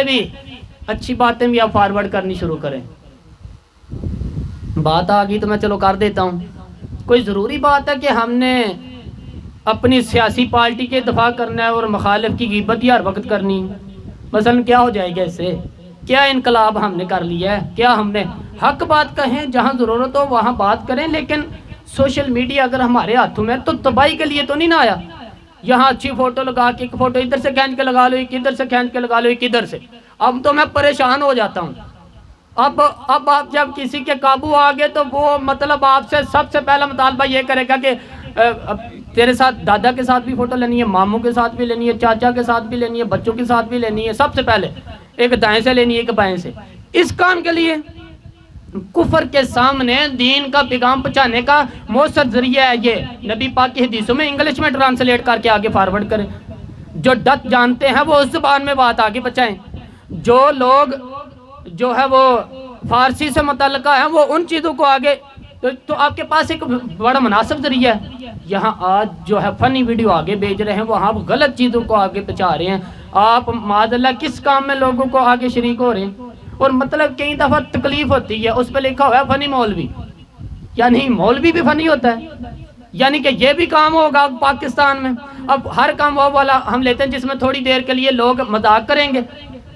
بھی اچھی باتیں بھی آپ فارورڈ کرنی شروع کریں. بات آ گئی تو میں چلو کر دیتا ہوں. کوئی ضروری بات ہے کہ ہم نے اپنی سیاسی پارٹی کے دفاع کرنا ہے اور مخالف کی غیبت ہی ہر وقت کرنی؟ مثلا کیا ہو جائے گا اس سے؟ کیا انقلاب ہم نے کر لیا ہے؟ کیا ہم نے حق بات کہیں، جہاں ضرورت ہو وہاں بات کریں، لیکن سوشل میڈیا اگر ہمارے ہاتھوں میں تو تباہی کے لیے تو نہیں نہ آیا. یہاں اچھی فوٹو لگا کے ایک فوٹو ادھر سے کھینچ کے لگا لو، ایک ادھر سے کھینچ کے لگا لو، ایک ادھر سے. اب تو میں پریشان ہو جاتا ہوں. اب آپ جب کسی کے قابو آ گئے تو وہ مطلب آپ سے سب سے پہلا مطالبہ یہ کرے گا کہ تیرے ساتھ دادا کے ساتھ بھی فوٹو لینی ہے، ماموں کے ساتھ بھی لینی ہے، چاچا کے ساتھ بھی لینی ہے، بچوں کے ساتھ بھی لینی ہے. سب سے پہلے ایک دائیں سے لینی ہے، ایک بائیں سے. اس کام کے لیے کفر کے سامنے دین کا پیغام پہنچانے کا مؤثر ذریعہ ہے یہ نبی پاک کی حدیثوں میں انگلش میں ٹرانسلیٹ کر کے آگے فارورڈ کریں. جو ڈت جانتے ہیں وہ اس زبان میں بات آگے پہنچائیں. جو لوگ جو ہے وہ فارسی سے متعلقہ ہیں وہ ان چیزوں کو آگے تو آپ کے پاس ایک بڑا مناسب ذریعہ ہے. یہاں آج جو ہے فنی ویڈیو آگے بھیج رہے ہیں، وہاں آپ غلط چیزوں کو آگے پہنچا رہے ہیں. آپ معاذ اللہ کس کام میں لوگوں کو آگے شریک ہو رہے ہیں. اور مطلب کئی دفعہ تکلیف ہوتی ہے، اس پہ لکھا ہوا ہے فنی مولوی. یعنی مولوی بھی فنی ہوتا ہے؟ یعنی کہ یہ بھی کام ہوگا پاکستان میں؟ اب ہر کام وہ والا ہم لیتے ہیں جس میں تھوڑی دیر کے لیے لوگ مذاق کریں گے.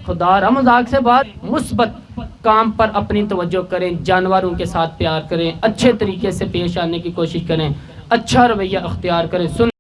خدا را مذاق سے بات، مثبت کام پر اپنی توجہ کریں، جانوروں کے ساتھ پیار کریں، اچھے طریقے سے پیش آنے کی کوشش کریں، اچھا رویہ اختیار کریں.